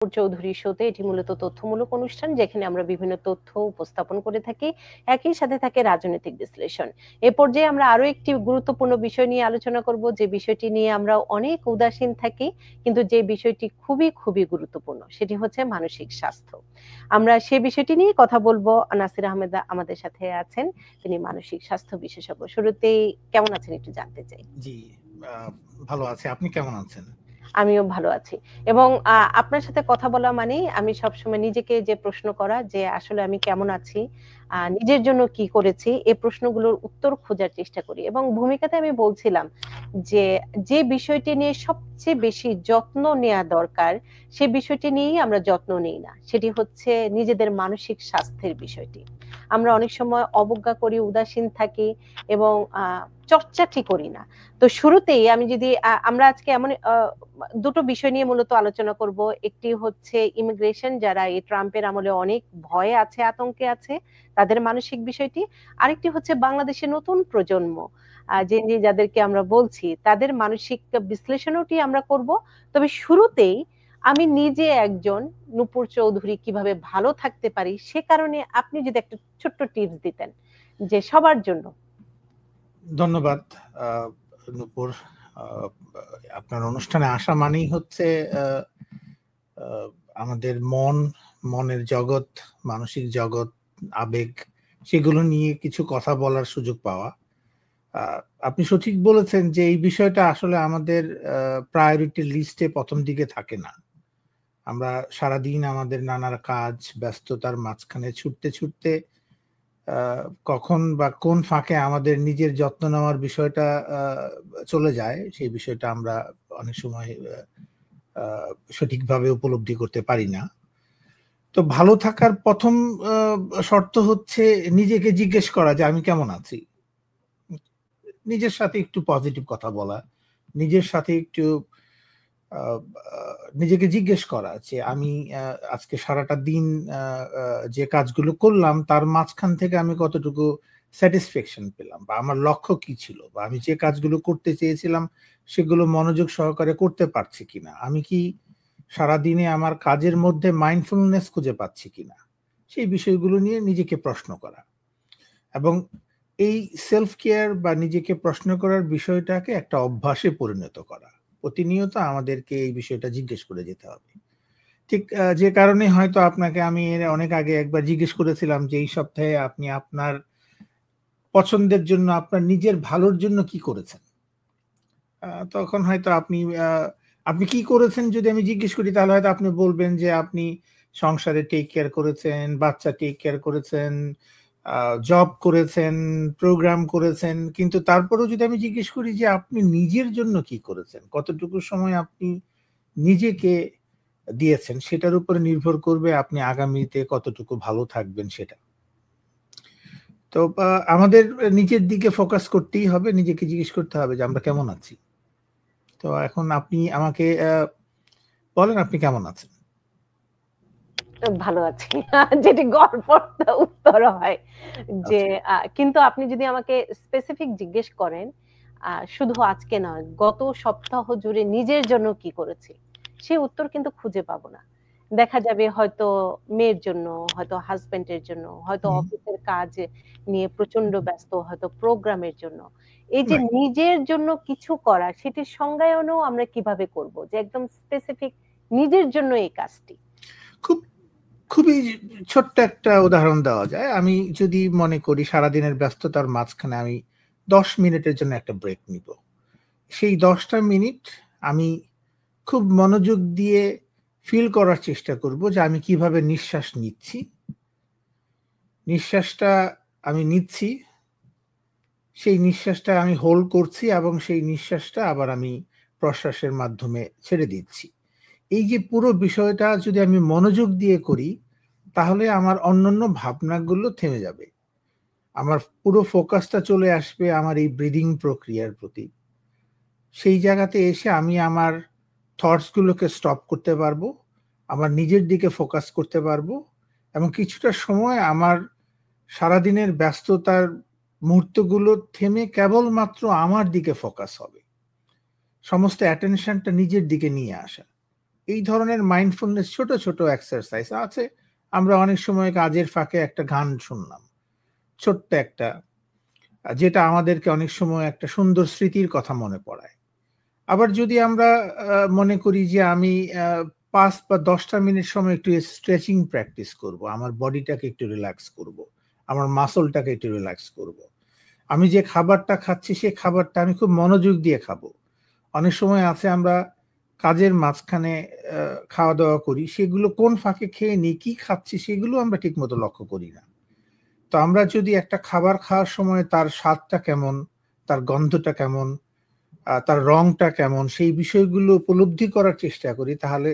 চৌধুরী শোতে এটি মূলত তথ্যমূলক অনুষ্ঠান যেখানে আমরা বিভিন্ন তথ্য উপস্থাপন করে থাকি, একই সাথে থাকে রাজনৈতিক বিশ্লেষণ। এ পর্যায়ে আমরা আরো একটি গুরুত্বপূর্ণ বিষয় নিয়ে আলোচনা করব, যে বিষয়টি নিয়ে আমরা অনেক উদাসীন থাকি, কিন্তু যে বিষয়টি খুবই খুবই গুরুত্বপূর্ণ, সেটি হচ্ছে মানসিক স্বাস্থ্য। আমরা সে বিষয়টি নিয়ে কথা বলবো। নাসির আহমেদ আমাদের সাথে আছেন, তিনি মানসিক স্বাস্থ্য বিশেষজ্ঞ। শুরুতেই কেমন আছেন একটু জানতে চাই। জি, ভালো আছি। আপনি কেমন আছেন? আমিও ভালো আছি। এবং আপনার সাথে কথা বলা মানেই আমি সবসময় নিজেকে যে প্রশ্ন করা, যে আসলে আমি কেমন আছি, নিজের জন্য কি করেছি, এই প্রশ্নগুলোর উত্তর খোঁজার চেষ্টা করি। এবং ভূমিকাতে আমি বলছিলাম যে যে বিষয়টি নিয়ে সবচেয়ে বেশি যত্ন নেওয়া দরকার, সে বিষয়টি নিয়েই আমরা যত্ন নেই না, সেটি হচ্ছে নিজেদের মানসিক স্বাস্থ্যের বিষয়টি। আমরা অনেক সময় অবজ্ঞা করি, উদাসীন থাকি এবং চর্চাটি করি না। তো শুরুতেই আমি যদি আমরা আজকে এমন দুটো বিষয় নিয়ে মূলত আলোচনা করব। একটি হচ্ছে ইমিগ্রেশন, যারা এই ট্রাম্পের আমলে অনেক ভয়ে আছে, আতঙ্কে আছে, তাদের মানসিক বিষয়টি। আরেকটি হচ্ছে বাংলাদেশের নতুন প্রজন্ম, যাদেরকে আমরা বলছি, তাদের মানসিক বিশ্লেষণটি আমরা করব। তবে শুরুতেই আমি নিজে একজন নূপুর চৌধুরী কিভাবে ভালো থাকতে পারি, সে কারণে আপনি যদি একটা ছোট্ট টিপস দিতেন যে সবার জন্য। ধন্যবাদ নূপুর। আপনার অনুষ্ঠানে আসা মানেই হচ্ছে আমাদের মনের জগৎ, মানসিক জগৎ, আবেগ, সেগুলো নিয়ে কিছু কথা বলার সুযোগ পাওয়া। আপনি সঠিক বলেছেন যে এই বিষয়টা আসলে আমাদের প্রায়োরিটি লিস্টে প্রথম দিকে থাকে না। আমরা সারাদিন আমাদের নানার কাজ, ব্যস্ততার মাঝখানে ছুটতে ছুটতে কখন বা কোন ফাঁকে আমাদের নিজের যত্ন নেওয়ার বিষয়টা চলে যায়, সেই বিষয়টা আমরা অনেক সময় সঠিকভাবে উপলব্ধি করতে পারি না। তো ভালো থাকার প্রথম শর্ত হচ্ছে নিজেকে জিজ্ঞেস করা যে আমি কেমন আছি। নিজের সাথে একটু পজিটিভ কথা বলা, নিজের সাথে একটু নিজেকে জিজ্ঞেস করা যে আমি আজকে সারাটা দিন যে কাজগুলো করলাম তার মাঝখান থেকে আমি কতটুকু স্যাটিসফ্যাকশন পেলাম, বা আমার লক্ষ্য কি ছিল, বা আমি যে কাজগুলো করতে চেয়েছিলাম সেগুলো মনোযোগ সহকারে করতে পারছি কিনা, আমি কি সারাদিনে আমার কাজের মধ্যে মাইন্ডফুলনেস খুঁজে পাচ্ছি কিনা, সেই বিষয়গুলো নিয়ে নিজেকে প্রশ্ন করা। এবং এই সেলফ কেয়ার বা নিজেকে প্রশ্ন করার বিষয়টাকে একটা অভ্যাসে পরিণত করা। প্রতিনিয়ত আমাদেরকে এই বিষয়টা জিজ্ঞেস করে যেতে হবে। ঠিক যে কারণে হয়তো আপনাকে আমি এর অনেক আগে একবার জিজ্ঞেস করেছিলাম যে এই সপ্তাহে আপনি আপনার পছন্দের জন্য, আপনার নিজের ভালোর জন্য কি করেছেন। তখন হয়তো আপনি কি করেছেন যদি আমি জিজ্ঞেস করি, তাহলে হয়তো আপনি বলবেন যে আপনি সংসারে টেক কেয়ার করেছেন, বাচ্চা টেক কেয়ার করেছেন, জব করেছেন, প্রোগ্রাম করেছেন। কিন্তু তারপরেও যদি আমি জিজ্ঞেস করি যে আপনি নিজের জন্য কি করেছেন, কতটুকু সময় আপনি নিজেকে দিয়েছেন, সেটার উপরে নির্ভর করবে আপনি আগামীতে কতটুকু ভালো থাকবেন সেটা। তো আমাদের নিজের দিকে ফোকাস করতেই হবে, নিজেকে জিজ্ঞেস করতে হবে যে আমরা কেমন আছি। তো এখন আপনি আমাকে বলেন আপনি কেমন আছেন? ভালো আছি। যেটি গড়পড় উত্তর হয় যে আচ্ছা। কিন্তু আপনি যদি আমাকে স্পেসিফিক জিজ্ঞেস করেন, শুধু আজকে নয়, গত সপ্তাহ জুড়ে নিজের জন্য কি করেছি, সে উত্তর কিন্তু খুঁজে পাবো না। দেখা যাবে হয়তো মেয়ের জন্য, হয়তো হাজবেন্ডের জন্য, হয়তো অফিসের কাজ নিয়ে প্রচন্ড ব্যস্ত, হয়তো প্রোগ্রামের জন্য। এই যে রাইট। নিজের জন্য কিছু করা, সেটির সংজ্ঞায়নও আমরা কিভাবে করব, যে একদম স্পেসিফিক নিজের জন্য এই কাজটি। খুবই ছোট্ট একটা উদাহরণ দেওয়া যায়। আমি যদি মনে করি সারাদিনের ব্যস্ততার মাঝখানে আমি ১০ মিনিটের জন্য একটা ব্রেক নিব। সেই ১০ টা মিনিট আমি খুব মনোযোগ দিয়ে ফিল করার চেষ্টা করব যে আমি কিভাবে নিঃশ্বাস নিচ্ছি। নিঃশ্বাসটা আমি নিচ্ছি, সেই নিঃশ্বাসটা আমি হোল্ড করছি এবং সেই নিঃশ্বাসটা আবার আমি প্রশ্বাসের মাধ্যমে ছেড়ে দিচ্ছি। এই যে পুরো বিষয়টা যদি আমি মনোযোগ দিয়ে করি, তাহলে আমার অন্যান্য ভাবনাগুলো থেমে যাবে। আমার পুরো ফোকাসটা চলে আসবে আমার এই ব্রিদিং প্রক্রিয়ার প্রতি। সেই জায়গাতে এসে আমি আমার থটস গুলোকে স্টপ করতে পারবো, আমার নিজের দিকে ফোকাস করতে পারবো এবং কিছুটা সময় আমার সারাদিনের ব্যস্ততার মুহূর্তগুলো থেমে কেবলমাত্র আমার দিকে ফোকাস হবে। সমস্ত অ্যাটেনশনটা নিজের দিকে নিয়ে আসা। এই ধরনের মাইন্ডফুলনেস ছোট ছোট এক্সারসাইজ আছে। আমরা অনেক সময় কাজের ফাঁকে একটা গান শুনলাম, ছোট্ট একটা, যেটা আমাদেরকে অনেক সময় একটা সুন্দর স্মৃতির কথা মনে পড়ায়। আবার যদি আমরা মনে করি যে আমি ৫ বা ১০টা মিনিট সময় একটু স্ট্রেচিং প্র্যাকটিস করব, আমার বডিটাকে একটু রিল্যাক্স করব, আমার মাসলটাকে একটু রিল্যাক্স করব। আমি যে খাবারটা খাচ্ছি সেই খাবারটা আমি খুব মনোযোগ দিয়ে খাবো। অনেক সময় আছে আমরা কাজের মাঝখানে খাওয়া দাওয়া করি, সেগুলো কোন ফাঁকে খেয়ে নিই, কি খাচ্ছি সেগুলো আমরা ঠিক মতো লক্ষ্য করি না। তো আমরা যদি একটা খাবার খাওয়ার সময় তার স্বাদটা কেমন, তার গন্ধটা কেমন, তার রংটা কেমন, সেই বিষয়গুলো উপলব্ধি করার চেষ্টা করি, তাহলে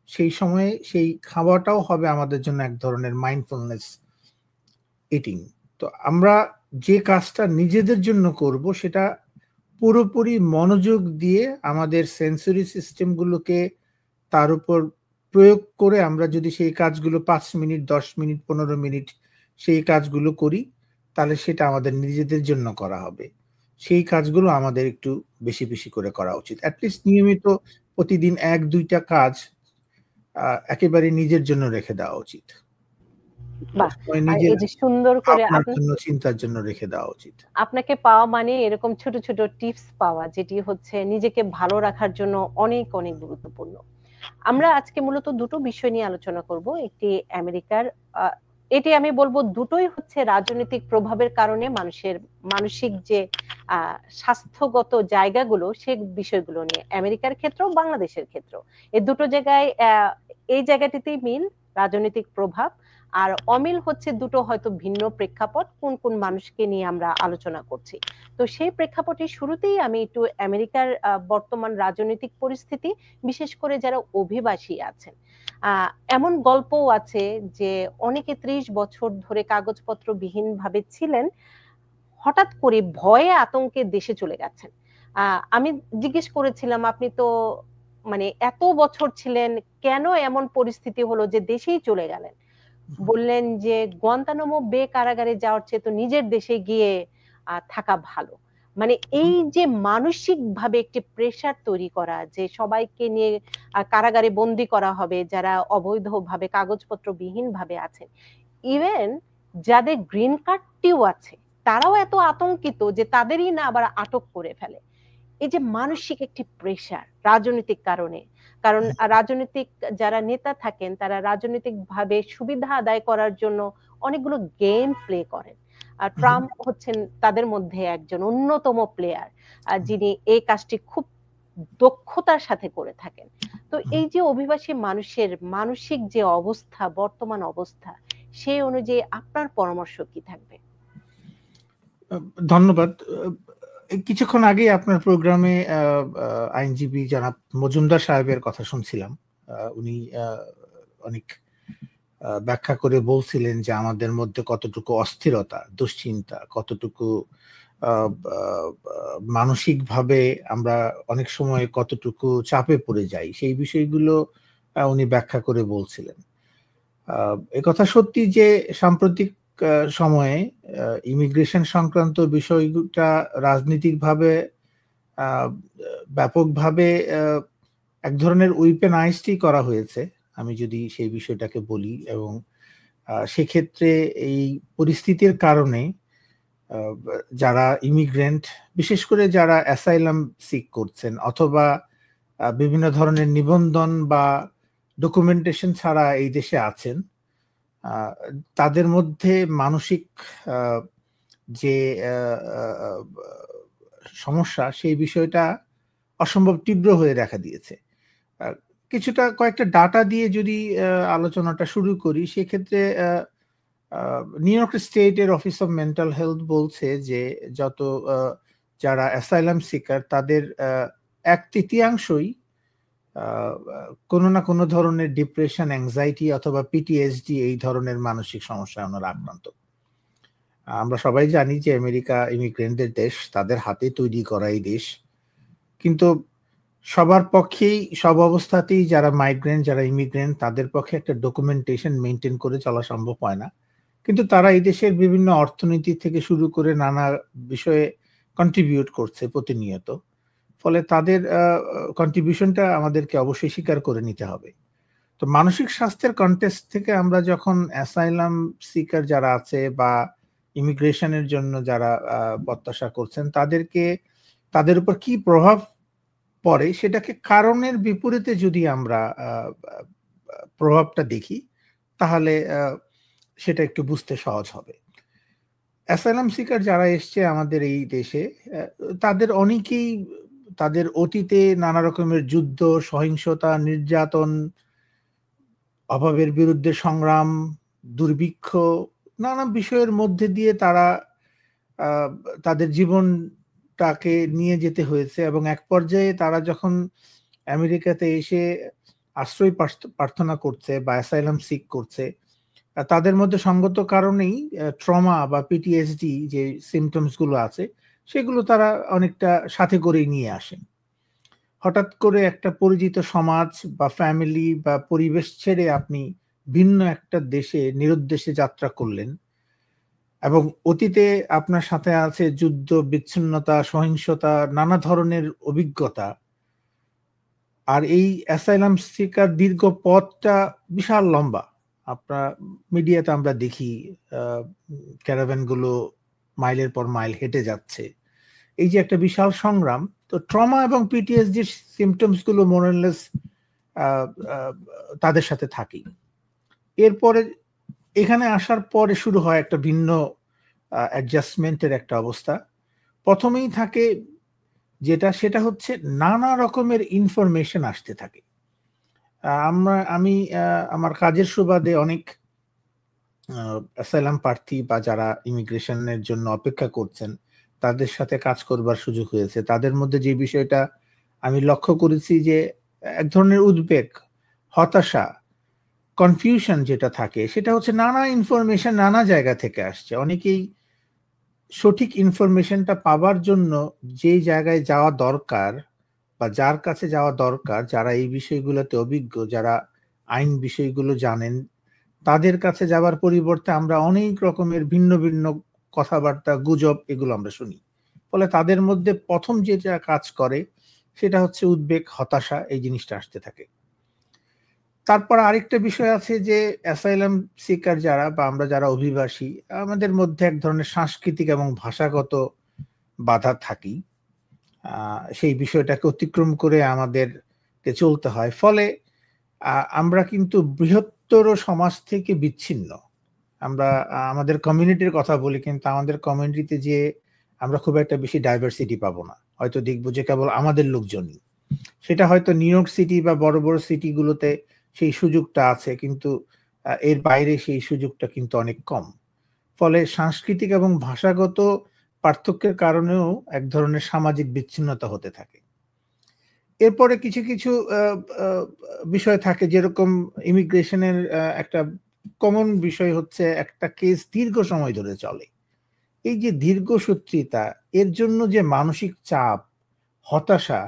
সেই সময়ে সেই খাওয়াটাও হবে আমাদের জন্য এক ধরনের মাইন্ডফুলনেস ইটিং। তো আমরা যে কাজটা নিজেদের জন্য করব সেটা পুরোপুরি মনোযোগ দিয়ে আমাদের সেন্সরি সিস্টেমগুলোকে তার উপর প্রয়োগ করে আমরা যদি সেই কাজগুলো ৫ মিনিট, ১০ মিনিট, ১৫ মিনিট সেই কাজগুলো করি, তাহলে সেটা আমাদের নিজেদের জন্য করা হবে। সেই কাজগুলো আমাদের একটু বেশি বেশি করে করা উচিত। অ্যাটলিস্ট নিয়মিত প্রতিদিন ১-২টা কাজ একেবারে নিজের জন্য রেখে দেওয়া উচিত। বাহ! সবসময় নিজের এই যে সুন্দর করে ভাবনার আপনি জন্য, চিন্তার জন্য রেখে দেওয়া উচিত। আপনাকে পাওয়া মানে এরকম ছোট ছোট টিপস পাওয়া, যেটি হচ্ছে নিজেকে ভালো রাখার জন্য অনেক অনেক গুরুত্বপূর্ণ। আমরা আজকে মূলত দুটো বিষয় নিয়ে আলোচনা করব। একটি আমেরিকার, এটি আমি বলবো দুটোই হচ্ছে রাজনৈতিক প্রভাবের কারণে মানুষের মানসিক যে স্বাস্থ্যগত জায়গাগুলো, সে বিষয়গুলো নিয়ে, আমেরিকার ক্ষেত্রেও বাংলাদেশের ক্ষেত্রেও এই দুটো জায়গায় এই জায়গাটিতেই মিল, রাজনৈতিক প্রভাব। আর অমিল হচ্ছে দুটো হয়তো ভিন্ন প্রেক্ষাপট, কোন কোন মানুষকে নিয়ে আমরা আলোচনা করছি। তো সেই প্রেক্ষাপটে শুরুতেই আমি একটু আমেরিকার বর্তমান রাজনৈতিক পরিস্থিতি, বিশেষ করে যারা অভিবাসী আছেন, এমন গল্পও আছে যে অনেকে ৩০ বছর ধরে কাগজপত্র বিহীন ভাবে ছিলেন, হঠাৎ করে ভয়ে আতঙ্কে দেশে চলে গেছেন। আমি জিজ্ঞেস করেছিলাম, আপনি তো মানে এত বছর ছিলেন, কেন এমন পরিস্থিতি হলো যে দেশেই চলে গেলেন? বললেন যে গুয়ান্তানামো বে কারাগারে যাওয়ার চেয়ে তো নিজের দেশে গিয়ে থাকা ভালো। মানে এই যে মানসিক ভাবে একটি প্রেসার তৈরি করা, যে সবাইকে নিয়ে কারাগারে বন্দি করা হবে যারা অবৈধভাবে কাগজপত্র বিহীন ভাবে আছেন, ইভেন যাদের গ্রিন কার্ডটিও আছে তারাও এত আতঙ্কিত যে তাদেরই না আবার আটক করে ফেলে। এই যে মানসিক একটি প্রেসার রাজনৈতিক কারণে, কারণ রাজনৈতিক যারা নেতা থাকেন তারা রাজনৈতিক ভাবে সুবিধা আদায় করার জন্য অনেকগুলো গেম প্লে করেন। আর ট্রাম্প হচ্ছেন তাদের মধ্যে একজন অন্যতম প্লেয়ার, যিনি এই কাজটি খুব দক্ষতার সাথে করে থাকেন। তো এই যে অভিবাসী মানুষের মানসিক যে অবস্থা, বর্তমান অবস্থা, সেই অনুযায়ী আপনার পরামর্শ কি থাকবে? ধন্যবাদ। কিছুক্ষণ আগে আপনার প্রোগ্রামে আইনজীবী জনাব মজুমদার সাহেবের কথা শুনছিলাম। উনি অনেক ব্যাখ্যা করে বলছিলেন যে আমাদের মধ্যে কতটুকু অস্থিরতা, দুশ্চিন্তা, কতটুকু মানসিকভাবে আমরা অনেক সময় কতটুকু চাপে পড়ে যাই, সেই বিষয়গুলো উনি ব্যাখ্যা করে বলছিলেন। একথা সত্যি যে সাম্প্রতিক সময়ে ইমিগ্রেশন সংক্রান্ত বিষয়টা রাজনৈতিকভাবে ব্যাপকভাবে এক ধরনের উইপেনাইজডই করা হয়েছে, আমি যদি সেই বিষয়টাকে বলি। এবং সেক্ষেত্রে এই পরিস্থিতির কারণে যারা ইমিগ্রেন্ট, বিশেষ করে যারা অ্যাসাইলাম সিক করছেন অথবা বিভিন্ন ধরনের নিবন্ধন বা ডকুমেন্টেশন ছাড়া এই দেশে আছেন, তাদের মধ্যে মানসিক যে সমস্যা, সেই বিষয়টা অসম্ভব তীব্র হয়ে দেখা দিয়েছে। কিছুটা কয়েকটা ডাটা দিয়ে যদি আলোচনাটা শুরু করি, সেক্ষেত্রে নিউ ইয়র্ক স্টেটের অফিস অফ মেন্টাল হেলথ বলছে যে যত যারা অ্যাসাইলাম সিকার তাদের 1/3 কোনো না কোনো ধরনের ডিপ্রেশন, অ্যাংজাইটি অথবা পিটিএসডি এই ধরনের মানসিক সমস্যা ওনারা আক্রান্ত। আমরা সবাই জানি যে আমেরিকা ইমিগ্রেন্টদের দেশ, তাদের হাতে তৈরি করা এই দেশ। কিন্তু সবার পক্ষেই সব অবস্থাতেই যারা মাইগ্রেন্ট, যারা ইমিগ্রেন্ট, তাদের পক্ষে একটা ডকুমেন্টেশন মেনটেন করে চলা সম্ভব হয় না। কিন্তু তারা এই দেশের বিভিন্ন অর্থনীতি থেকে শুরু করে নানা বিষয়ে কন্ট্রিবিউট করছে প্রতিনিয়ত। ফলে তাদের কন্ট্রিবিউশনটা আমাদেরকে অবশ্যই স্বীকার করে নিতে হবে। তো মানসিক স্বাস্থ্যের কনটেক্সট থেকে আমরা যখন অ্যাসাইলাম সিকার যারা আছে বা ইমিগ্রেশনের জন্য যারা প্রত্যাশা করছেন তাদের উপর কি প্রভাব পড়ে সেটাকে কারণের বিপরীতে যদি আমরা প্রভাবটা দেখি তাহলে সেটা একটু বুঝতে সহজ হবে। অ্যাসাইলাম সিকার যারা এসছে আমাদের এই দেশে তাদের অনেকেই তাদের অতীতে নানা রকমের যুদ্ধ, সহিংসতা, নির্যাতন, অভাবের বিরুদ্ধে সংগ্রাম, দুর্ভিক্ষ, নানা বিষয়ের মধ্যে দিয়ে তারা তাদের জীবনটাকে নিয়ে যেতে হয়েছে এবং এক পর্যায়ে তারা যখন আমেরিকাতে এসে আশ্রয় প্রার্থনা করছে বা অ্যাসাইলাম সিক করছে, তাদের মধ্যে সঙ্গত কারণেই ট্রমা বা পিটিএসডি যে সিমটমস গুলো আছে সেগুলো তারা অনেকটা সাথে করেই নিয়ে আসেন। হঠাৎ করে একটা পরিচিত সমাজ বা ফ্যামিলি বা পরিবেশ ছেড়ে আপনি ভিন্ন একটা দেশে নিরুদ্দেশে যাত্রা করলেন এবং অতীতে আপনার সাথে আছে যুদ্ধ, বিচ্ছিন্নতা, সহিংসতা, নানা ধরনের অভিজ্ঞতা। আর এই অ্যাসাইলাম সিকার দীর্ঘ পথটা বিশাল লম্বা। আপনার মিডিয়াতে আমরা দেখি ক্যারাভ্যান গুলো মাইলের পর মাইল হেঁটে যাচ্ছে। এই যে একটা বিশাল সংগ্রাম, তো ট্রমা এবং পিটিএসডির সিমটমস গুলো মোরালেস তাদের সাথে থাকি। এরপরে এখানে আসার পরে শুরু হয় একটা ভিন্ন অ্যাডজাস্টমেন্টের একটা অবস্থা। প্রথমেই থাকে সেটা হচ্ছে নানা রকমের ইনফরমেশন আসতে থাকে। আমি আমার কাজের সুবাদে অনেক অ্যাসাইলাম প্রার্থী বা যারা ইমিগ্রেশনের জন্য অপেক্ষা করছেন তাদের সাথে কাজ করবার সুযোগ হয়েছে। তাদের মধ্যে যে বিষয়টা আমি লক্ষ্য করেছি যে এক ধরনের উদ্বেগ, হতাশা, কনফিউশন যেটা থাকে সেটা হচ্ছে নানা ইনফরমেশন নানা জায়গা থেকে আসছে। অনেকেই সঠিক ইনফরমেশনটা পাবার জন্য যে জায়গায় যাওয়া দরকার বা যার কাছে যাওয়া দরকার, যারা এই বিষয়গুলোতে অভিজ্ঞ, যারা আইন বিষয়গুলো জানেন, তাদের কাছে যাবার পরিবর্তে আমরা অনেক রকমের ভিন্ন ভিন্ন কথাবার্তা, গুজব এগুলো আমরা শুনি। ফলে তাদের মধ্যে প্রথম যেটা কাজ করে সেটা হচ্ছে উদ্বেগ, হতাশা, এই জিনিসটা আসতে থাকে। তারপর আরেকটা বিষয় আছে যে অ্যাসাইলাম সিকার যারা বা আমরা যারা অভিবাসী, আমাদের মধ্যে এক ধরনের সাংস্কৃতিক এবং ভাষাগত বাধা থাকি। সেই বিষয়টাকে অতিক্রম করে আমাদেরকে চলতে হয়। ফলে আমরা কিন্তু বৃহত্তর সমাজ থেকে বিচ্ছিন্ন। আমরা আমাদের কমিউনিটির কথা বলি, কিন্তু আমাদের কমিউনিটিতে যে আমরা খুব একটা বেশি ডাইভার্সিটি পাবো না। হয়তো দেখবো যে কেবল আমাদের লোকজনই। সেটা হয়তো নিউ ইয়র্ক সিটি বা বড় বড় সিটিগুলোতে সেই সুযোগটা আছে, কিন্তু এর বাইরে সেই সুযোগটা কিন্তু অনেক কম। ফলে সাংস্কৃতিক এবং ভাষাগত পার্থক্যের কারণেও এক ধরনের সামাজিক বিচ্ছিন্নতা হতে থাকে। এরপরে কিছু কিছু বিষয় থাকে, যেরকম ইমিগ্রেশনের একটা কমন বিষয় হচ্ছে একটা কেস দীর্ঘ সময় ধরে চলে। এই যে দীর্ঘসূত্রিতা, এর জন্য যে মানসিক চাপ, হতাশা,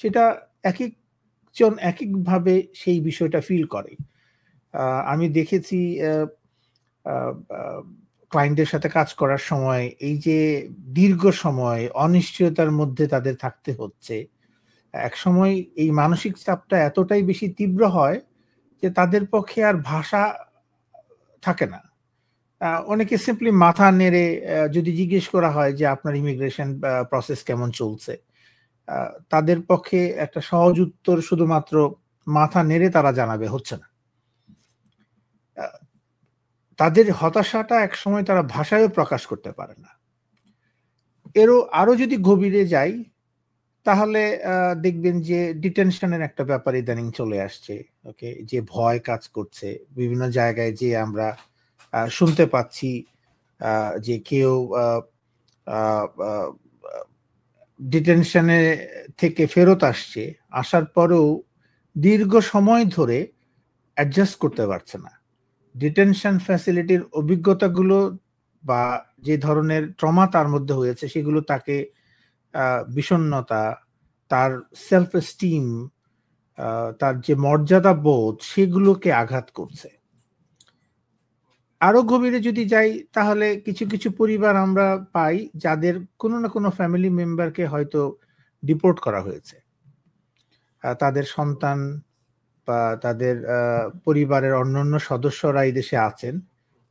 সেটা একেকজন একেকভাবে সেই বিষয়টা ফিল করে। আমি দেখেছি ক্লায়েন্টদের সাথে কাজ করার সময় এই যে দীর্ঘ সময় অনিশ্চয়তার মধ্যে তাদের থাকতে হচ্ছে, একসময় এই মানসিক চাপটা এতটাই বেশি তীব্র হয় যে তাদের পক্ষে আর ভাষা থাকে না। অনেকে সিম্পলি মাথা নেড়ে, যদি জিজ্ঞেস করা হয় যে আপনার ইমিগ্রেশন প্রসেস কেমন চলছে, তাদের পক্ষে একটা সহজ উত্তর শুধুমাত্র মাথা নেড়ে তারা জানাবে হচ্ছে না। তাদের হতাশাটা একসময় তারা ভাষায়ও প্রকাশ করতে পারে না। আরো যদি গভীরে যাই তাহলে দেখবেন যে ডিটেনশনের একটা ব্যাপার ইদানিং চলে আসছে। ওকে, যে ভয় কাজ করছে বিভিন্ন জায়গায়, যে আমরা শুনতে পাচ্ছি যে কেউ ডিটেনশনে থেকে ফেরত আসছে, আসার পরেও দীর্ঘ সময় ধরে অ্যাডজাস্ট করতে পারছে না। ডিটেনশন ফ্যাসিলিটির অভিজ্ঞতাগুলো বা যে ধরনের ট্রমা তার মধ্যে হয়েছে সেগুলো তাকে বিষণ্ণতা, তার সেলফ এস্টিম, তার যে মর্যাদা বোধ, সেগুলোকে আঘাত করছে। আরো গভীরে যদি যাই তাহলে কিছু কিছু পরিবার আমরা পাই যাদের কোনো না কোনো ফ্যামিলি মেম্বারকে হয়তো ডিপোর্ট করা হয়েছে। তাদের সন্তান বা তাদের পরিবারের অন্যান্য সদস্যরা এই দেশে আছেন,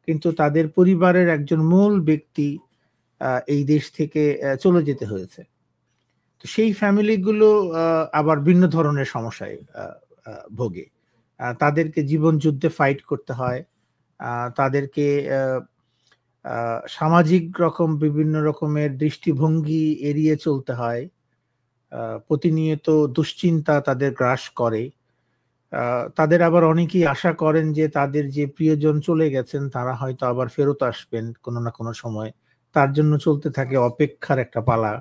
কিন্তু তাদের পরিবারের একজন মূল ব্যক্তি এই দেশ থেকে চলে যেতে হয়েছে। তো সেই ফ্যামিলিগুলো আবার ভিন্ন ধরনের সমস্যায় ভোগে। তাদেরকে জীবন যুদ্ধে ফাইট করতে হয়, তাদেরকে সামাজিক বিভিন্ন রকমের দৃষ্টিভঙ্গি এড়িয়ে চলতে হয়, প্রতিনিয়ত দুশ্চিন্তা তাদের গ্রাস করে। তাদের আবার অনেকেই আশা করেন যে তাদের যে প্রিয়জন চলে গেছেন তারা হয়তো আবার ফেরত আসবেন কোনো না কোনো সময়, তার জন্য চলতে থাকে অপেক্ষার একটা পালা।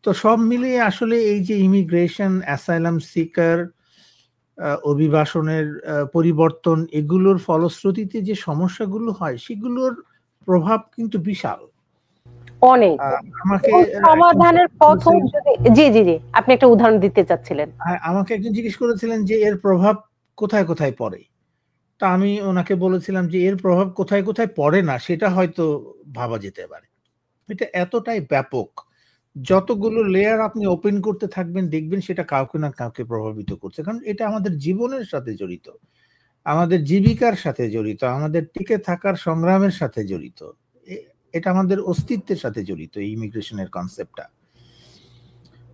তো সব মিলিয়ে আসলে এই যে ইমিগ্রেশন, অ্যাসাইলাম সিকার, অভিবাসনের পরিবর্তন, এগুলোর ফলশ্রুতিতে যে সমস্যাগুলো হয় সেগুলোর প্রভাব কিন্তু বিশাল। অনেক। আমাকে সমাধানের পথও জি জি জি, আপনি একটা উদাহরণ দিতে চাচ্ছিলেন। আমাকে একজন জিজ্ঞেস করেছিলেন যে এর প্রভাব কোথায় কোথায় পড়ে। তা আমি ওনাকে বলেছিলাম যে এর প্রভাব কোথায় কোথায় পড়ে না সেটা হয়তো ভাবা যেতে পারে। এটা এতটাই ব্যাপক, যতগুলো লেয়ার আপনি ওপেন করতে থাকবেন দেখবেন সেটা কাউকে না কাউকে প্রভাবিত করছে, কারণ এটা আমাদের জীবনের সাথে জড়িত, আমাদের জীবিকার সাথে জড়িত, আমাদের টিকে থাকার সংগ্রামের সাথে জড়িত, এটা আমাদের অস্তিত্বের সাথে জড়িত এই ইমিগ্রেশনের কনসেপ্টটা।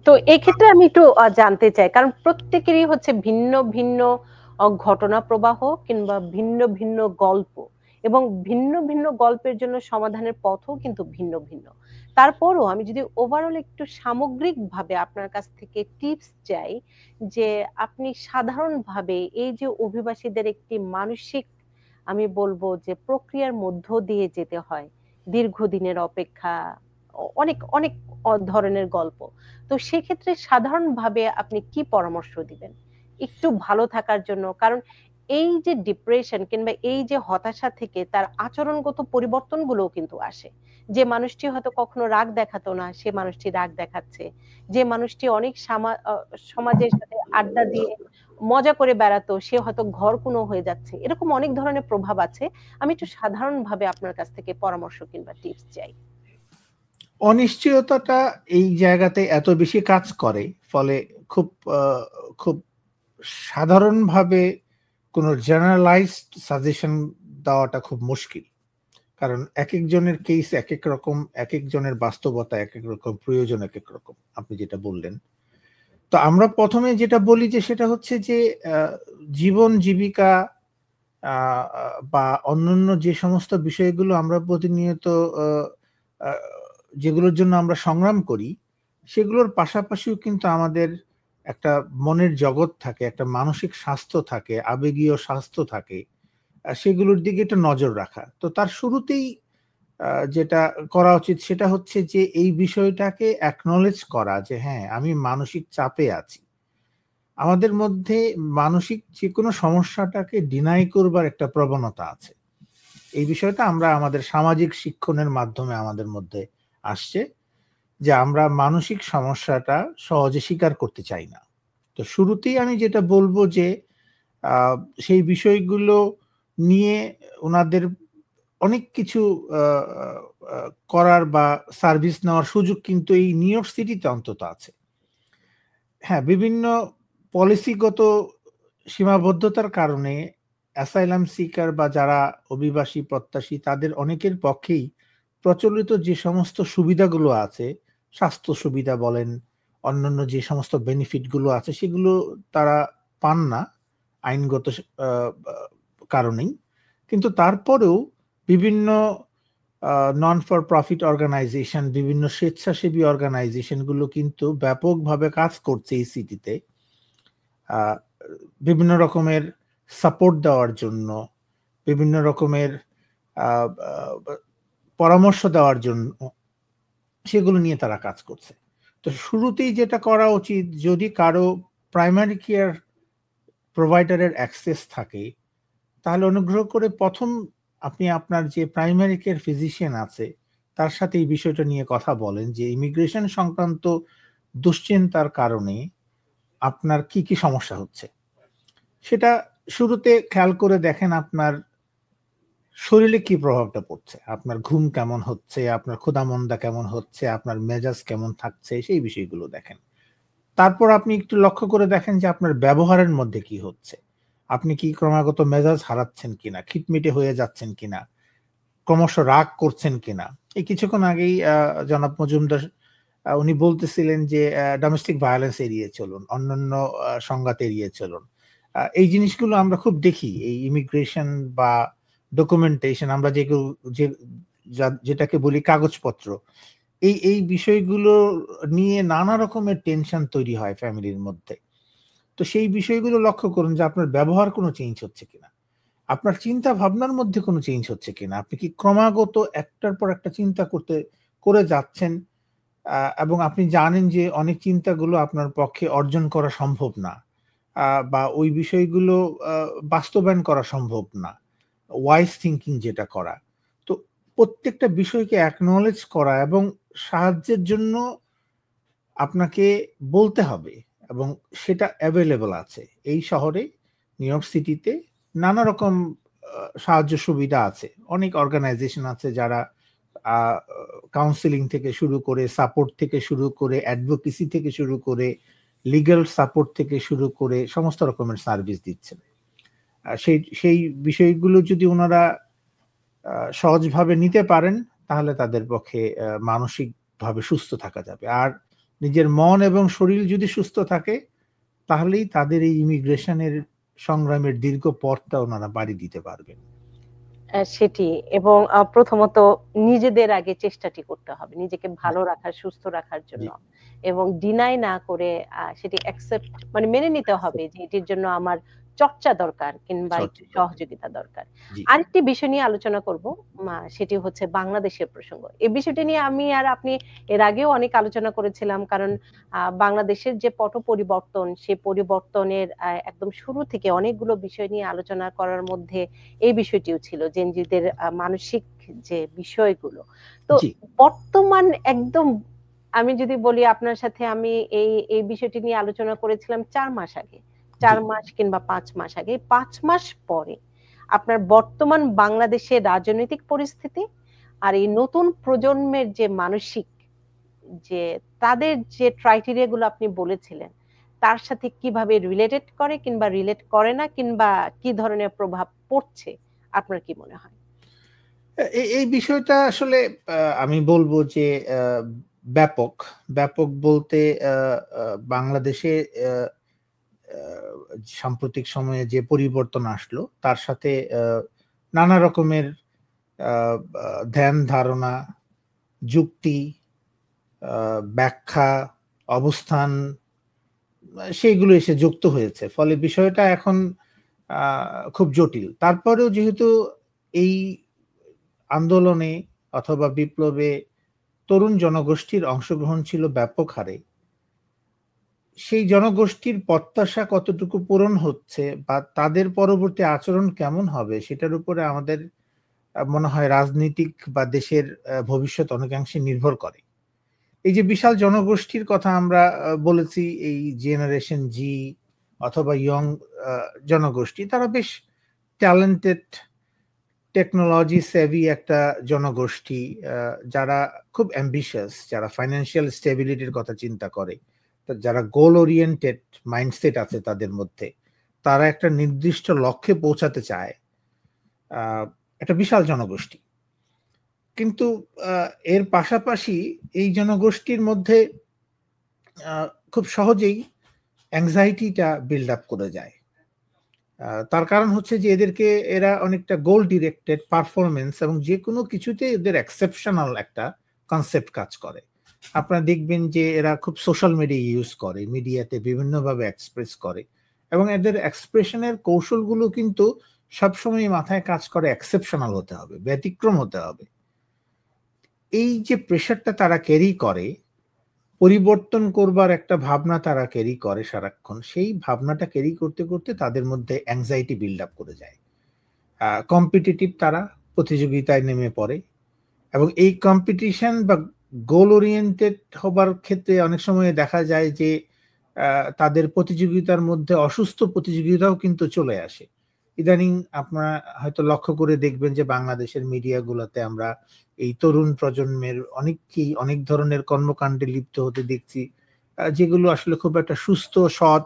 তো এই ক্ষেত্রে আমি একটু জানতে চাই, কারণ প্রত্যেকেরই হচ্ছে ভিন্ন ভিন্ন ঘটনা প্রবাহ কিংবা ভিন্ন ভিন্ন গল্প, এবং ভিন্ন ভিন্ন গল্পের জন্য সমাধানের পথও কিন্তু ভিন্ন ভিন্ন। তারপরও আমি যদি ওভারঅল একটু সামগ্রিকভাবে আপনার কাছ থেকে টিপস চাই, যে আপনি সাধারণভাবে এই যে অভিবাসীদের একটি মানসিক, আমি বলবো যে প্রক্রিয়ার মধ্য দিয়ে যেতে হয়, দীর্ঘদিনের অপেক্ষা, অনেক অনেক ধরনের গল্প, তো সেক্ষেত্রে সাধারণভাবে আপনি কি পরামর্শ দিবেন একটু ভালো থাকার জন্য? কারণ এই যে ডিপ্রেশন কিংবা এই যে হতাশা থেকে তার আচরণগত পরিবর্তনগুলো কিন্তু আসে। যে মানুষটি হয়তো কখনো রাগ দেখাতো না, সে মানুষটি রাগ দেখাচ্ছে। যে মানুষটি অনেক সমাজের সাথে আড্ডা দিয়ে মজা করে বেড়াতো, সে হয়তো ঘরকুনো হয়ে যাচ্ছে। এরকম অনেক ধরনের প্রভাব আছে। আমি একটু সাধারণভাবে আপনার কাছ থেকে পরামর্শ কিংবা টিপস চাই। অনিশ্চয়তাটা এই জায়গাতে এত বেশি কাজ করে, ফলে খুব খুব সাধারণভাবে কোনো জেনারেলাইজড সাজেশন দেওয়াটা খুব মুশকিল, কারণ এক একজনের কেস এক এক রকম, এক একজনের বাস্তবতা এক এক রকম, প্রয়োজন এক এক রকম, আপনি যেটা বললেন। তো আমরা প্রথমে যেটা বলি যে সেটা হচ্ছে যে জীবন জীবিকা বা অন্যান্য যে সমস্ত বিষয়গুলো আমরা প্রতিনিয়ত যেগুলোর জন্য আমরা সংগ্রাম করি, সেগুলোর পাশাপাশিও কিন্তু আমাদের একটা মনের জগৎ থাকে, একটা মানসিক স্বাস্থ্য থাকে, আবেগীয় স্বাস্থ্য থাকে, সেগুলোর দিকে একটু নজর রাখা। তো তার শুরুতেই যেটা করা উচিত সেটা হচ্ছে যে এই বিষয়টাকে অ্যাকনলেজ করা যে হ্যাঁ, আমি মানসিক চাপে আছি। আমাদের মধ্যে মানসিক যে কোনো সমস্যাটাকে ডিনাই করবার একটা প্রবণতা আছে। এই বিষয়টা আমরা আমাদের সামাজিক শিক্ষণের মাধ্যমে আমাদের মধ্যে আসছে, যে আমরা মানসিক সমস্যাটা সহজে স্বীকার করতে চাই না। তো শুরুতেই আমি যেটা বলবো যে সেই বিষয়গুলো নিয়ে ওনাদের অনেক কিছু করার বা সার্ভিস নেওয়ার সুযোগ কিন্তু এই নিউ ইয়র্ক সিটিতে অন্তত আছে। হ্যাঁ, বিভিন্ন পলিসিগত সীমাবদ্ধতার কারণে অ্যাসাইলাম সিকার বা যারা অভিবাসী প্রত্যাশী তাদের অনেকের পক্ষেই প্রচলিত যে সমস্ত সুবিধাগুলো আছে, স্বাস্থ্য সুবিধা বলেন, অন্যান্য যে সমস্ত বেনিফিট গুলো আছে, সেগুলো তারা পান না আইনগত কারণেই। কিন্তু তারপরেও বিভিন্ন নন ফর প্রফিট অর্গানাইজেশন, বিভিন্ন স্বেচ্ছাসেবী অর্গানাইজেশন গুলো কিন্তু ব্যাপকভাবে কাজ করছে এই সিটিতে, বিভিন্ন রকমের সাপোর্ট দেওয়ার জন্য, বিভিন্ন রকমের পরামর্শ দেওয়ার জন্য, সেগুলো নিয়ে তারা কাজ করছে। তো শুরুতেই যেটা করা উচিত, যদি কারো প্রাইমারি কেয়ার প্রোভাইডারের অ্যাক্সেস থাকে, তাহলে অনুগ্রহ করে প্রথম আপনি আপনার যে প্রাইমারি কেয়ার ফিজিশিয়ান আছে তার সাথে এই বিষয়টা নিয়ে কথা বলেন যে ইমিগ্রেশন সংক্রান্ত দুশ্চিন্তার কারণে আপনার কি কি সমস্যা হচ্ছে। সেটা শুরুতে খেয়াল করে দেখেন আপনার শরীরে কি প্রভাবটা পড়ছে, আপনার ঘুম কেমন হচ্ছে, আপনার ক্ষুধামন্দা কেমন হচ্ছে, আপনার মেজাজ কেমন থাকছে, সেই বিষয়গুলো দেখেন। তারপর আপনি একটু লক্ষ্য করে দেখেন যে আপনার ব্যবহারের মধ্যে কি হচ্ছে। আপনি কি ক্রমাগত মেজাজ হারাচ্ছেন কিনা, খিটমিটে হয়ে যাচ্ছেন কিনা, ক্রমশ রাগ করছেন কিনা। এই কিছুক্ষণ আগেই জনাব মজুমদার উনি বলতেছিলেন যে ডোমেস্টিক ভায়োলেন্স এড়িয়ে চলুন, অন্যান্য সংঘাত এড়িয়ে চলুন। এই জিনিসগুলো আমরা খুব দেখি এই ইমিগ্রেশন বা ডকুমেন্টেশন, আমরা যেটাকে বলি কাগজপত্র, এই বিষয়গুলো নিয়ে নানা রকমের টেনশন তৈরি হয় ফ্যামিলির মধ্যে। তো সেই বিষয়গুলো লক্ষ্য করুন যে আপনার ব্যবহার কোনো চেঞ্জ হচ্ছে কিনা, আপনার চিন্তা ভাবনার মধ্যে কোনো চেঞ্জ হচ্ছে কিনা। আপনি কি ক্রমাগত একটার পর একটা চিন্তা করে যাচ্ছেন, এবং আপনি জানেন যে অনেক চিন্তাগুলো আপনার পক্ষে অর্জন করা সম্ভব না, বা ওই বিষয়গুলো বাস্তবায়ন করা সম্ভব না, ওয়াইজ থিঙ্কিং যেটা করা। তো প্রত্যেকটা বিষয়কে অ্যাকনলেজ করা এবং সাহায্যের জন্য আপনাকে বলতে হবে, এবং সেটা অ্যাভেলেবল আছে এই শহরে, নিউ ইয়র্ক সিটিতে নানা রকম সাহায্য সুবিধা আছে। অনেক অর্গানাইজেশন আছে যারা কাউন্সিলিং থেকে শুরু করে, সাপোর্ট থেকে শুরু করে, অ্যাডভোকেসি থেকে শুরু করে, লিগ্যাল সাপোর্ট থেকে শুরু করে সমস্ত রকমের সার্ভিস দিচ্ছেন। সেই বিষয়গুলো যদি ওনারা সহজভাবে নিতে পারেন, তাহলে তাদের পক্ষে মানসিকভাবে সুস্থ থাকা যাবে। আর নিজের মন এবং শরীর যদি সুস্থ থাকে, তাহলেই তাদের এই ইমিগ্রেশনের সংগ্রামের দীর্ঘ পথটা ওনারা পাড়ি দিতে পারবেন। সেটি, এবং প্রথমত নিজেদের আগে চেষ্টাটি করতে হবে নিজেকে ভালো রাখার, সুস্থ রাখার জন্য, এবং ডিনাই না করে সেটি অ্যাকসেপ্ট, মানে মেনে নিতে হবে যে এটির জন্য আমার চর্চা দরকার কিংবা একটু সহযোগিতা দরকার। আরেকটি বিষয় নিয়ে আলোচনা করব, সেটি হচ্ছে বাংলাদেশের প্রসঙ্গ। এই বিষয়টি নিয়ে আমি আর আপনি এর আগেও অনেক আলোচনা করেছিলাম, কারণ বাংলাদেশের যে পট পরিবর্তন, সে পরিবর্তনের একদম শুরু থেকে অনেকগুলো বিষয় নিয়ে আলোচনা করার মধ্যে এই বিষয়টিও ছিল, জেনজিদের মানসিক যে বিষয়গুলো। তো বর্তমান একদম, আমি যদি বলি আপনার সাথে আমি এই বিষয়টি নিয়ে আলোচনা করেছিলাম 4 মাস আগে, 4 মাস কিংবা 5 মাস আগে। 5 মাস পরে আপনার বর্তমান বাংলাদেশের রাজনৈতিক পরিস্থিতি আর এই নতুন প্রজন্মের যে মানসিক, যে তাদের যে ক্রাইটেরিয়া গুলো আপনি বলেছিলেন, তার সাথে কিভাবে রিলেটেড করে কিংবা রিলেট করে না, কিংবা কি ধরনের প্রভাব পড়ছে, আপনার কি মনে হয়? এই বিষয়টা আসলে আমি বলবো যে ব্যাপক বলতে বাংলাদেশে সাম্প্রতিক সময়ে যে পরিবর্তন আসলো, তার সাথে নানা রকমের ধ্যান ধারণা, যুক্তি, ব্যাখ্যা, অবস্থান, সেইগুলো এসে যুক্ত হয়েছে। ফলে বিষয়টা এখন খুব জটিল। তারপরেও যেহেতু এই আন্দোলনে অথবা বিপ্লবে তরুণ জনগোষ্ঠীর অংশগ্রহণ ছিল ব্যাপক হারে, সেই জনগোষ্ঠীর প্রত্যাশা কতটুকু পূরণ হচ্ছে বা তাদের পরবর্তী আচরণ কেমন হবে, সেটার উপরে আমাদের মনে হয় রাজনীতিক বা দেশের ভবিষ্যৎ অনেকাংশে নির্ভর করে। এই যে বিশাল জনগোষ্ঠীর কথা আমরা বলেছি, এই জেনারেশন জি অথবা ইয়ং জনগোষ্ঠী, তারা বেশ ট্যালেন্টেড, টেকনোলজি সেভি একটা জনগোষ্ঠী, যারা খুব অ্যাম্বিশিয়াস, যারা ফাইন্যান্সিয়াল স্টেবিলিটির কথা চিন্তা করে, যারা গোল ওরিয়েন্টেড মাইন্ডসেট আছে তাদের মধ্যে, তারা একটা নির্দিষ্ট লক্ষ্যে পৌঁছাতে চায়, একটা বিশাল জনগোষ্ঠী। কিন্তু এর পাশাপাশি এই জনগোষ্ঠীর মধ্যে খুব সহজেই অ্যাংজাইটিটা বিল্ড আপ করে যায়। তার কারণ হচ্ছে যে এরা অনেকটা গোল ডিরেক্টেড পারফরমেন্স, এবং যে কোনো কিছুতে এদের এক্সেপশনাল একটা কনসেপ্ট কাজ করে। আপনারা দেখবেন যে এরা খুব সোশ্যাল মিডিয়া ইউজ করে, মিডিয়াতে বিভিন্নভাবে এক্সপ্রেস করে, এবং এদের এক্সপ্রেশনের কৌশলগুলো কিন্তু সবসময় মাথায় কাজ করে এক্সেপশনাল হতে হবে, ব্যতিক্রম হতে হবে। এই যে প্রেশারটা তারা ক্যারি করে, পরিবর্তন করবার একটা ভাবনা তারা ক্যারি করে সারাক্ষণ, সেই ভাবনাটা ক্যারি করতে করতে তাদের মধ্যে অ্যাংজাইটি বিল্ড আপ করে যায়। কম্পিটিটিভ, তারা প্রতিযোগিতায় নেমে পড়ে, এবং এই কম্পিটিশন বা গোল ওরিয়েন্টেড হবার ক্ষেত্রে অনেক সময় দেখা যায় যে তাদের প্রতিযোগিতার মধ্যে অসুস্থ প্রতিযোগিতাও কিন্তু চলে আসে। ইদানিং আপনারা হয়তো লক্ষ্য করে দেখবেন যে বাংলাদেশের মিডিয়াগুলোতে আমরা এই তরুণ প্রজন্মের অনেককেই অনেক ধরনের কর্মকাণ্ডে লিপ্ত হতে দেখছি, যেগুলো আসলে খুব একটা সুস্থ সৎ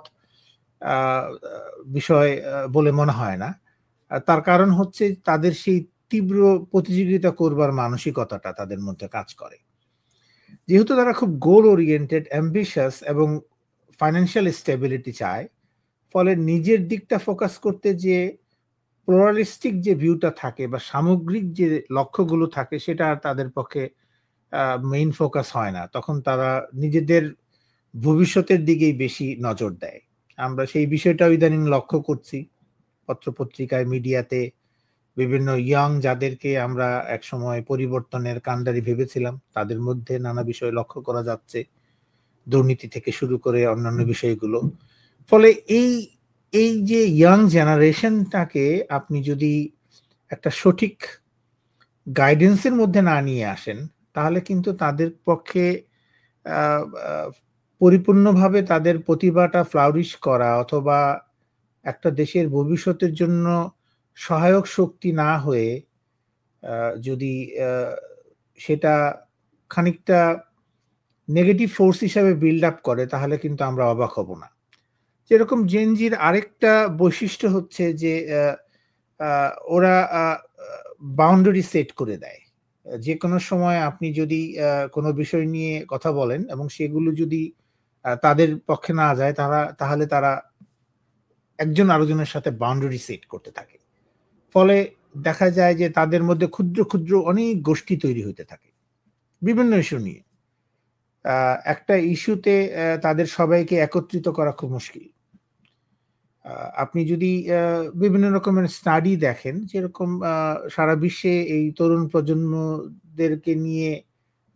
বিষয় বলে মনে হয় না। তার কারণ হচ্ছে তাদের সেই তীব্র প্রতিযোগিতা করবার মানসিকতাটা তাদের মধ্যে কাজ করে। যেহেতু তারা খুব গোল ওরিয়েন্টেড, অ্যাম্বিশাস এবং ফাইন্যান্সিয়াল স্টেবিলিটি চায়, ফলে নিজের দিকটা ফোকাস করতে যে প্লুরালিস্টিক যে ভিউটা থাকে বা সামগ্রিক যে লক্ষ্যগুলো থাকে সেটা আর তাদের পক্ষে মেইন ফোকাস হয় না। তখন তারা নিজেদের ভবিষ্যতের দিকেই বেশি নজর দেয়। আমরা সেই বিষয়টা ইদানিং লক্ষ্য করছি পত্রপত্রিকায়, মিডিয়াতে। বিভিন্ন ইয়াং যাদেরকে আমরা একসময় পরিবর্তনের কাণ্ডারি ভেবেছিলাম, তাদের মধ্যে নানা বিষয় লক্ষ্য করা যাচ্ছে, দুর্নীতি থেকে শুরু করে অন্যান্য বিষয়গুলো। ফলে এই যে ইয়াং জেনারেশনটাকে আপনি যদি একটা সঠিক গাইডেন্সের মধ্যে না নিয়ে আসেন, তাহলে কিন্তু তাদের পক্ষে পরিপূর্ণভাবে তাদের প্রতিভাটা ফ্লাউরিশ করা অথবা একটা দেশের ভবিষ্যতের জন্য সহায়ক শক্তি না হয়ে যদি সেটা খানিকটা নেগেটিভ ফোর্স হিসাবে বিল্ড আপ করে, তাহলে কিন্তু আমরা অবাক হব না। যেরকম জেনজির আরেকটা বৈশিষ্ট্য হচ্ছে যে ওরা বাউন্ডারি সেট করে দেয়। যে কোনো সময় আপনি যদি কোনো বিষয় নিয়ে কথা বলেন এবং সেগুলো যদি তাদের পক্ষে না যায়, তাহলে তারা একজন আরেকজনের সাথে বাউন্ডারি সেট করতে থাকে। ফলে দেখা যায় যে তাদের মধ্যে ক্ষুদ্র ক্ষুদ্র অনেক গোষ্ঠী তৈরি হতে থাকে বিভিন্ন ইস্যু নিয়ে। একটা ইস্যুতে তাদের সবাইকে একত্রিত করা খুব মুশকিল। আপনি যদি বিভিন্ন রকমের স্টাডি দেখেন, যেরকম সারা বিশ্বে এই তরুণ প্রজন্মদেরকে নিয়ে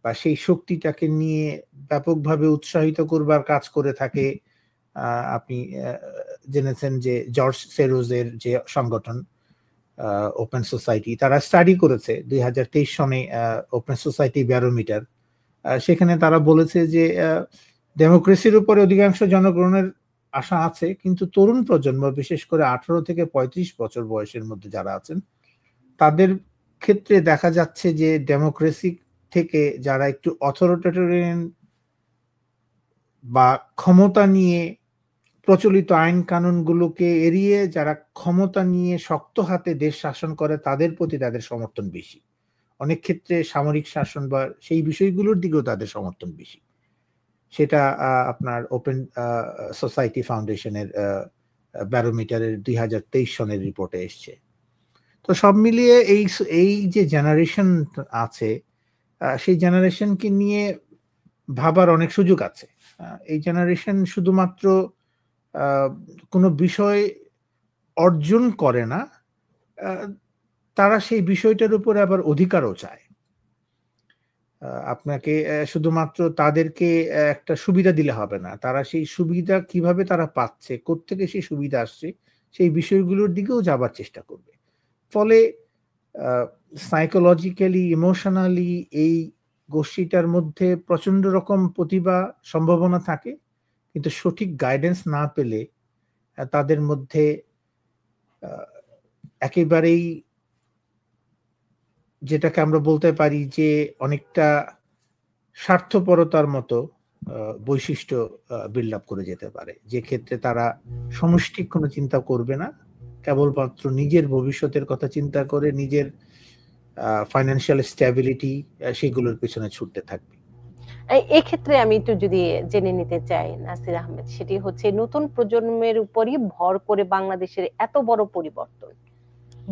বা সেই শক্তিটাকে নিয়ে ব্যাপকভাবে উৎসাহিত করবার কাজ করে থাকে, আপনি জেনেছেন যে জর্জ সেরোজের যে সংগঠন ওপেন সোসাইটি, তারা স্টাডি করেছে 2023 সনে ওপেন সোসাইটি ব্যারোমিটার। সেখানে তারা বলেছে যে ডেমোক্রেসির উপরে অধিকাংশ জনগণের আশা আছে, কিন্তু তরুণ প্রজন্ম, বিশেষ করে 18 থেকে 35 বছর বয়সের মধ্যে যারা আছেন, তাদের ক্ষেত্রে দেখা যাচ্ছে যে ডেমোক্রেসি থেকে যারা একটু অথরিটেরিয়ান বা ক্ষমতা নিয়ে প্রচলিত আইন কানুনগুলোকে এড়িয়ে যারা ক্ষমতা নিয়ে শক্ত হাতে দেশ শাসন করে, তাদের প্রতি তাদের সমর্থন বেশি। অনেক ক্ষেত্রে সামরিক শাসন বা সেই বিষয়গুলোর দিকেও তাদের সমর্থন বেশি। সেটা আপনার ওপেন সোসাইটি ফাউন্ডেশনের ব্যারোমিটারের 2023 সনের রিপোর্টে এসছে। তো সব মিলিয়ে এই যে জেনারেশন আছে, সেই জেনারেশনকে নিয়ে ভাবার অনেক সুযোগ আছে। এই জেনারেশন শুধুমাত্র কোনো বিষয় অর্জন করে না, তারা সেই বিষয়টার উপরে আবার অধিকারও চায়। আপনাকে শুধুমাত্র তাদেরকে একটা সুবিধা দিলে হবে না, তারা সেই সুবিধা কিভাবে তারা পাচ্ছে, কোত্থেকে সেই সুবিধা আসছে, সেই বিষয়গুলোর দিকেও যাবার চেষ্টা করবে। ফলে সাইকোলজিক্যালি, ইমোশনালি এই গোষ্ঠীটার মধ্যে প্রচন্ড রকম প্রতিভা সম্ভাবনা থাকে, কিন্তু সঠিক গাইডেন্স না পেলে তাদের মধ্যে একেবারেই যেটাকে আমরা বলতে পারি যে অনেকটা স্বার্থপরতার মতো বৈশিষ্ট্য বিল্ড আপ করে যেতে পারে, যে ক্ষেত্রে তারা সমষ্টিক কোনো চিন্তা করবে না, কেবলমাত্র নিজের ভবিষ্যতের কথা চিন্তা করে নিজের ফাইন্যান্সিয়াল স্ট্যাবিলিটি সেগুলোর পেছনে ছুটতে থাকবে। এক্ষেত্রে আমি একটু যদি জেনে নিতে চাই নাসির আহমেদ, সেটি হচ্ছে নতুন প্রজন্মের উপরই ভর করে বাংলাদেশের এত বড় পরিবর্তন,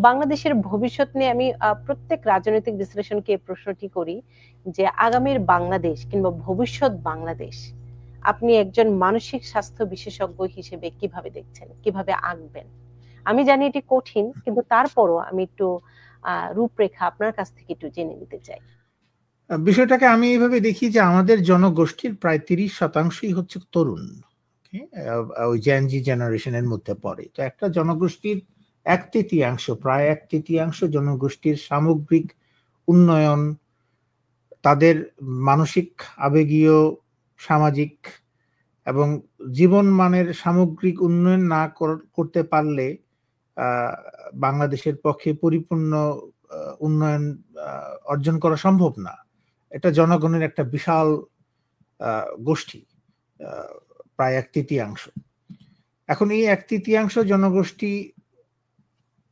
বাংলাদেশের ভবিষ্যৎ নিয়ে আমি প্রত্যেক রাজনৈতিক বিশ্লেষণকে প্রশ্নটি করি যে আগামীর বাংলাদেশ কিংবা ভবিষ্যৎ বাংলাদেশ আপনি একজন মানসিক স্বাস্থ্য বিশেষজ্ঞ হিসেবে কিভাবে দেখছেন, কিভাবে আঁকবেন? আমি জানি এটি কঠিন, কিন্তু তারপরও আমি একটু রূপরেখা আপনার কাছ থেকে একটু জেনে নিতে চাই। বিষয়টাকে আমি এইভাবে দেখি যে আমাদের জনগোষ্ঠীর প্রায় 30% হচ্ছে তরুণ, ওই জেনজি জেনারেশনের মধ্যে পড়ে। তো একটা জনগোষ্ঠীর প্রায় এক তৃতীয়াংশ জনগোষ্ঠীর সামগ্রিক উন্নয়ন, তাদের মানসিক, আবেগীয়, সামাজিক এবং জীবন মানের সামগ্রিক উন্নয়ন না করতে পারলে বাংলাদেশের পক্ষে পরিপূর্ণ উন্নয়ন অর্জন করা সম্ভব না। এটা জনগণের একটা বিশাল গোষ্ঠী। প্রায় 1/3। এখন এই 1/3 জনগোষ্ঠী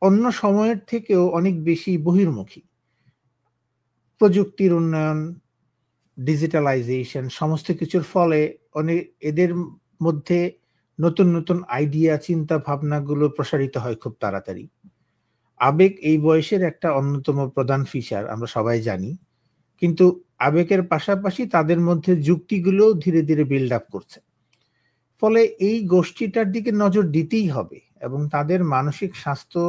অন্য সময়ের থেকেও অনেক বেশি বহির্মুখী। প্রযুক্তির উন্নয়ন, ডিজিটালাইজেশন সমস্ত কিছুর ফলে অনেক এদের মধ্যে নতুন নতুন আইডিয়া, চিন্তা ভাবনাগুলো প্রসারিত হয় খুব তাড়াতাড়ি। আবেগ এই বয়সের একটা অন্যতম প্রধান ফিচার, আমরা সবাই জানি। কিন্তু আবেগের পাশাপাশি তাদের মধ্যে যুক্তিগুলো ধীরে ধীরে বিল্ড আপ করছে। ফলে এই গোষ্ঠীটার দিকে নজর দিতেই হবে এবং তাদের মানসিক স্বাস্থ্য,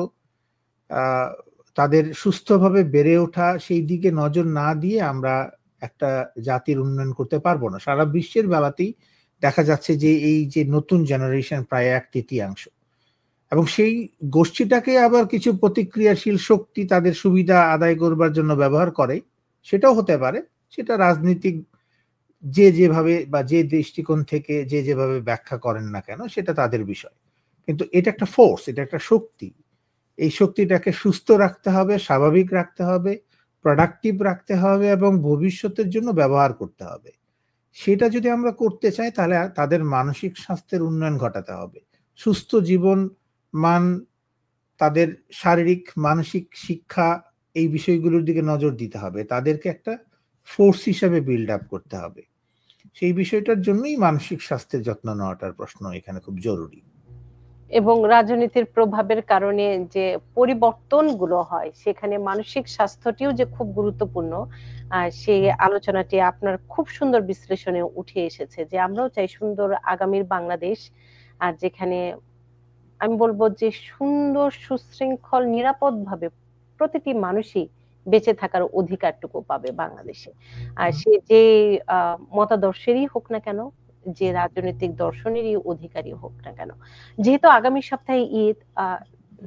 তাদের সুস্থভাবে বেড়ে ওঠা, সেই দিকে নজর না দিয়ে আমরা একটা জাতির উন্নয়ন করতে পারবো না। সারা বিশ্বের বেলাতেই দেখা যাচ্ছে যে এই যে নতুন জেনারেশন প্রায় 1/3, এবং সেই গোষ্ঠীটাকে আবার কিছু প্রতিক্রিয়াশীল শক্তি তাদের সুবিধা আদায় করবার জন্য ব্যবহার করে। সেটাও হতে পারে, সেটা রাজনীতিক যে যেভাবে বা যে দৃষ্টিকোণ থেকে যে যেভাবে ব্যাখ্যা করেন না কেন, সেটা তাদের বিষয়। কিন্তু এটা একটা ফোর্স, এটা একটা শক্তি। এই শক্তিটাকে সুস্থ রাখতে হবে, স্বাভাবিক রাখতে হবে, প্রোডাক্টিভ রাখতে হবে এবং ভবিষ্যতের জন্য ব্যবহার করতে হবে। সেটা যদি আমরা করতে চাই তাহলে তাদের মানসিক স্বাস্থ্যের উন্নয়ন ঘটাতে হবে। সুস্থ জীবন মান, তাদের শারীরিক মানসিক শিক্ষা, এই বিষয়গুলোর দিকে নজর দিতে হবে। তাদেরকে একটা ফোর্স হিসেবে বিল্ড আপ করতে হবে। সেই বিষয়টার জন্যই মানসিক স্বাস্থ্যের যত্ন নেওয়াটার প্রশ্ন এখানে খুব জরুরি। এবং রাজনীতির প্রভাবের কারণে যে পরিবর্তনগুলো হয় সেখানে মানসিক স্বাস্থ্যটিও যে খুব গুরুত্বপূর্ণ, সেই আলোচনাটি আপনার খুব সুন্দর বিশ্লেষণে উঠে এসেছে যে আমরাও চাই সুন্দর আগামীর বাংলাদেশ, আর যেখানে আমি বলবো যে সুন্দর, সুশৃঙ্খল, নিরাপদভাবে প্রতিটি মানুষই বেঁচে থাকার অধিকারটুকু পাবে বাংলাদেশে। আর সে যে মতাদর্শেরই হোক না কেন, যে রাজনৈতিক দর্শনেরই অধিকারী হোক না কেন। যেহেতু আগামী সপ্তাহে ঈদ,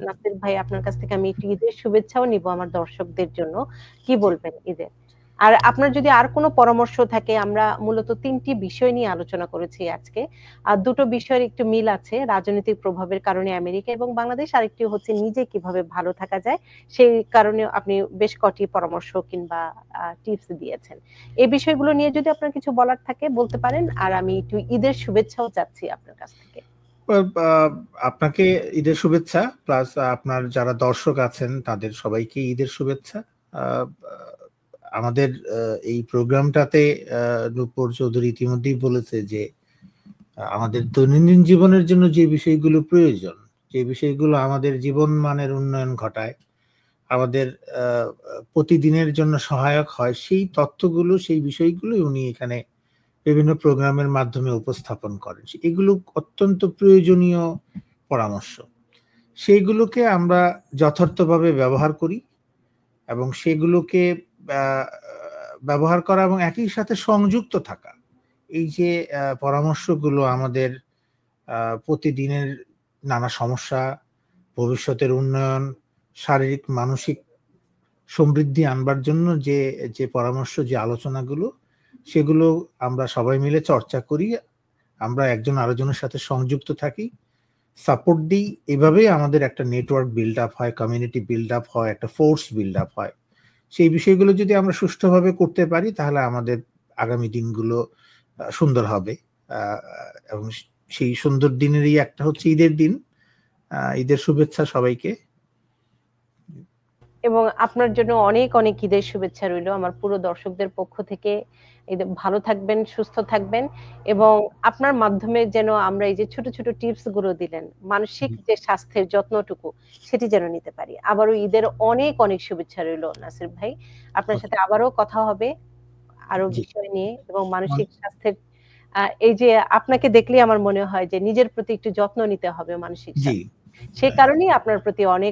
নাসির ভাই আপনার কাছ থেকে আমি একটু ঈদের শুভেচ্ছাও নিব আমার দর্শকদের জন্য। কি বলবেন ঈদের? আর আপনার যদি আর কোনো পরামর্শ থাকে, আমরা মূলত 3টি বিষয় নিয়ে আলোচনা করেছি আজকে। আর দুটো বিষয়ের একটু মিল আছে, রাজনৈতিক প্রভাবের কারণে আমেরিকা এবং বাংলাদেশ, আরেকটি হচ্ছে নিজে কিভাবে ভালো থাকা যায়, সেই কারণে আপনি বেশ কটি পরামর্শ কিংবা টিপস দিয়েছেন। এই বিষয়গুলো নিয়ে যদি আপনার কিছু বলার থাকে বলতে পারেন, আর আমি একটু ঈদের শুভেচ্ছাও চাচ্ছি আপনার কাছ থেকে। আপনাকে ঈদের শুভেচ্ছা, প্লাস আপনার যারা দর্শক আছেন তাদের সবাইকে ঈদের শুভেচ্ছা। আমাদের এই প্রোগ্রামটাতে নূপুর চৌধুরী ইতিমধ্যেই বলেছে যে আমাদের দৈনন্দিন জীবনের জন্য যে বিষয়গুলো প্রয়োজন, যে বিষয়গুলো আমাদের জীবন মানের উন্নয়ন ঘটায়, আমাদের প্রতিদিনের জন্য সহায়ক হয়, সেই তথ্যগুলো, সেই বিষয়গুলো উনি এখানে বিভিন্ন প্রোগ্রামের মাধ্যমে উপস্থাপন করেন। এগুলো অত্যন্ত প্রয়োজনীয় পরামর্শ। সেইগুলোকে আমরা যথার্থভাবে ব্যবহার করি এবং সেগুলোকে ব্যবহার করা এবং একই সাথে সংযুক্ত থাকা, এই যে পরামর্শগুলো আমাদের প্রতিদিনের নানা সমস্যা, ভবিষ্যতের উন্নয়ন, শারীরিক মানসিক সমৃদ্ধি আনবার জন্য যে যে পরামর্শ, যে আলোচনাগুলো, সেগুলো আমরা সবাই মিলে চর্চা করি, আমরা একজন আরেকজনের সাথে সংযুক্ত থাকি, সাপোর্ট দিই। এভাবেই আমাদের একটা নেটওয়ার্ক বিল্ড আপ হয়, কমিউনিটি বিল্ড আপ হয়, একটা ফোর্স বিল্ড আপ হয়। সেই বিষয়গুলো যদি আমরা সুষ্ঠুভাবে করতে পারি তাহলে আমাদের আগামী দিনগুলো সুন্দর হবে। এবং সেই সুন্দর দিনেরই একটা হচ্ছে ঈদের দিন। ঈদের শুভেচ্ছা সবাইকে। এবং আপনার জন্য অনেক অনেক ঈদের শুভেচ্ছা রইল আমার পুরো দর্শকদের পক্ষ থেকে। ভালো থাকবেন, সুস্থ থাকবেন, এবং আপনার মাধ্যমে যেন আমরা এই যে ছোট ছোট টিপস গুলো দিলেন, মানসিক যে স্বাস্থ্যের যত্নটুকু সেটি যেন নিতে পারি। আবারও ঈদের অনেক অনেক শুভেচ্ছা রইল নাসির ভাই। আপনার সাথে আবারও কথা হবে আরো বিষয় নিয়ে, এবং মানসিক স্বাস্থ্যের এই যে আপনাকে দেখলে আমার মনে হয় যে নিজের প্রতি একটু যত্ন নিতে হবে মানসিক স্বাস্থ্য। সেই কারণেই আপনার প্রতি অনেক